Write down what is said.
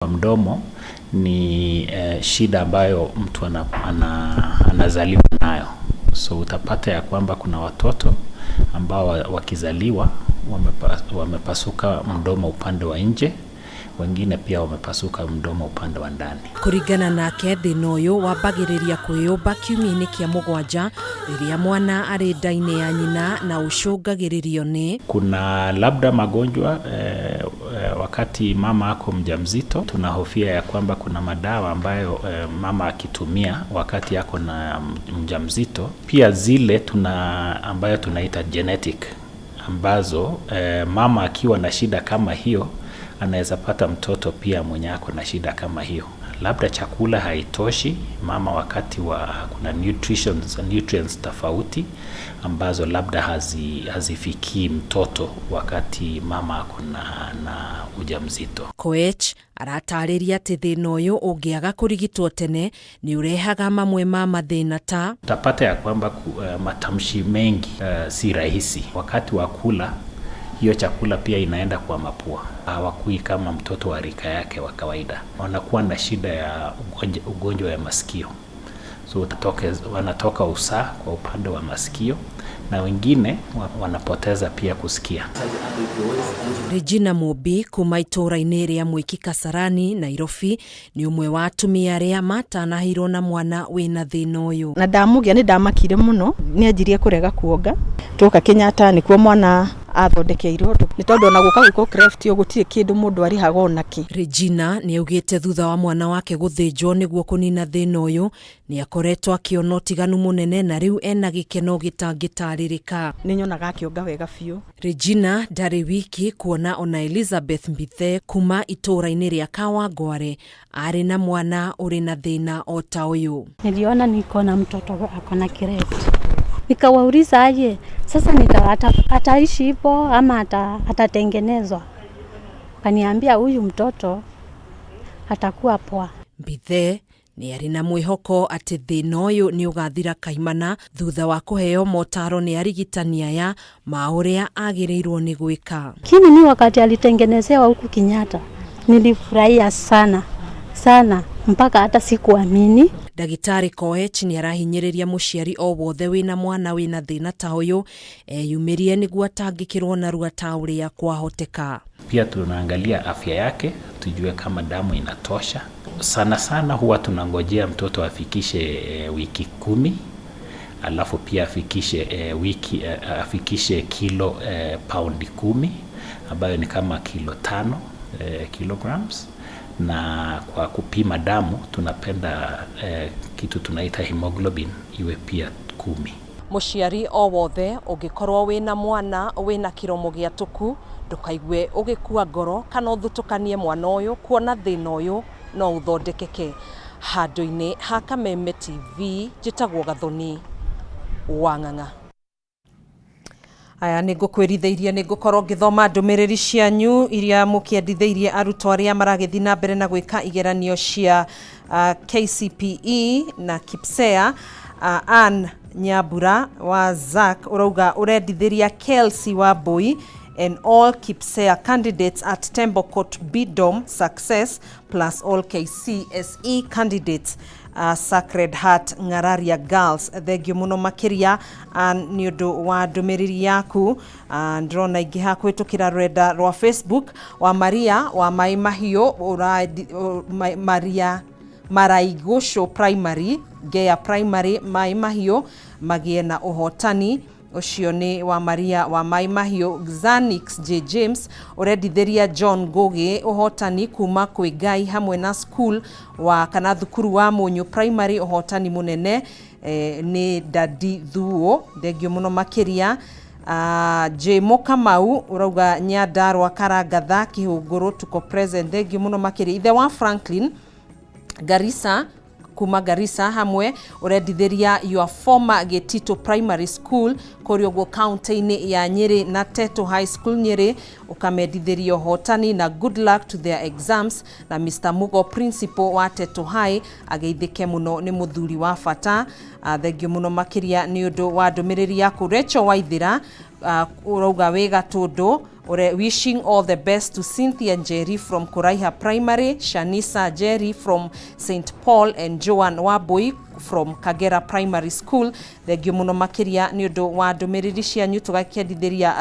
Mdomo ni shida ambayo mtu anazaliwa nayo. So utapata ya kwamba kuna watoto ambao wakizaliwa wamepasuka mdomo upande wa nje, wengine pia wamepasuka mdomo upande wa ndani. Kurigana nake thina uyu wambagiriria kwiyumba kiumia-ini kia mugwanja riria mwana ari nda-ini ya nyina na ucungagiririo ni kuna labda magonjwa wakati mama ako mjamzito. Tunahofia ya kwamba kuna madawa ambayo mama akitumia wakati ako na mjamzito, pia zile ambayo tunaita genetic, ambazo mama akiwa na shida kama hiyo anaweza pata mtoto pia mwenye ako na shida kama hiyo. Labda chakula haitoshi mama wakati kuna nutrients tofauti ambazo labda hazifikii mtoto wakati mama ako na ujamzito. Koech aratariria ati thina uyu ungiaga kurigitwo tene ni urehaga mamwe ma mathina ta utapata ya kwamba matamshi mengi si rahisi wakati wa kula. Hiyo chakula pia inaenda kwa mapua. Hawakui kama mtoto wa rika yake wa kawaida. Wanakuwa na shida ya ugonjwa ya masikio. So wanatoka usaha kwa upande wa masikio, na wengine wanapoteza pia kusikia. Regina Mubi kuma itura-ini ria Mwiki Kasarani, Nairobi, ni umwe wa atumia aria matanahirwo na mwana wina thina uyu. Na ndamugia ni ndamakire muno, ni anjirie kurega kuonga. Tuka Kenyatta nikuo mwana athondekeirwo ni tondu ona guka gwiko craft yo gutire kindu mundu ari hagonaki. Regina ni augite thutha wa mwana wake guthinjwo niguo kunina thina uyu ni akoretwo akiona utiganu munene na riu ena gikeno gitangitaririka. Ni nyonaga akionga wega biu. Regina ndari wiki kuona ona Elizabeth Mbithe kuma itura-ini ria Kawangware ari na mwana uri na thina o ta uyu. Niliona niko na mtoto akona craft. Nikawauliza aje, sasa ataishi hivyo ama atatengenezwa? Kaniambia huyu mtoto atakuwa poa. Mbithe ni ari na mwihoko ati thina uyu ni ugathira kaimana thutha wa kuheo motaro ni arigitani aya ma uria agirirwo ni gwika. Kini ni wakati alitengenezewa huku Kenyatta nilifurahia sana mpaka hata sikuamini. Dagitari Koech ni arahinyiriria muciari o wothe wina mwana wina thina ta uyu yumirie niguo atangikirwo na ruga ta uria kwahoteka. Pia tunaangalia afya yake tujue kama damu inatosha. Sana huwa tunangojea mtoto afikishe wiki 10, alafu pia afikishe kilo paundi 10 ambayo ni kama kilo 5 kilograms. Na kwa kupima damu tunapenda kitu tunaita hemoglobin iwe pia 10. Muciari o wothe ungikorwo wina mwana wina kiromo gia tuku ndukaigue ugikua ngoro kana uthutukanie mwana uyu kuona thina uyu no uthondekeke. Handu-ini ha Kameme TV njitagwo Gathoni Wang'ang'a. Aya nigukwiritheirie nigukorwo ngithoma ndumiriri cianyu iria mukienditheirie arutwo aria maragithii na mbere na gwika igeranio cia KCPE na KIPSEA. Ann Nyambura wa ZAC urauga urendithiria Kelsey Wambui and all KIPSEA candidates at Tembo Court Bidom success plus all KCSE candidates Sacred Heart Ngararia Girls. Thengio muno makiria ni undu wa ndumiriri yaku. Ndrona ingi hakwitukira rwenda rwa Facebook wa Maria wa Mai Mahio Maria Maraigusho Primary Gea Primary Mai Mahio magie na uhotani ucio ni wa Maria wa Mai Mahio. Xanix J James urendithiria John Gogi uhotani kuma kwi Ngai hamwe na school wa kana thukuru wa Munyu Primary uhotani munene ni Dadi Thuo. Thengio muno makiria. J Mokamau urauga Nyandarwa Karangatha Kihunguru tuko present. Thengio muno makiria. Ithe wa Franklin Garissa kuma Garissa hamwe urendithiria your former Getito Primary School Koriogo County ya Nyeri na Teto High School Nyeri ukamendithirio hotani na good luck to their exams. Na Mr. Mugo Principal wa Teto High ageithike muno ni muthuri wa fata. Thengio muno makiria ni undu wa ndumiriri yaku. Recho Waithira urauga wega tundu wishing all the best to Cynthia Njeri from Kuraiha Primary, Shanisa Njeri from St Paul and Joan Wabui from Kagera Primary School. Thengio muno makiria ni undu wa ndumiriri cianyu tugakiendithiria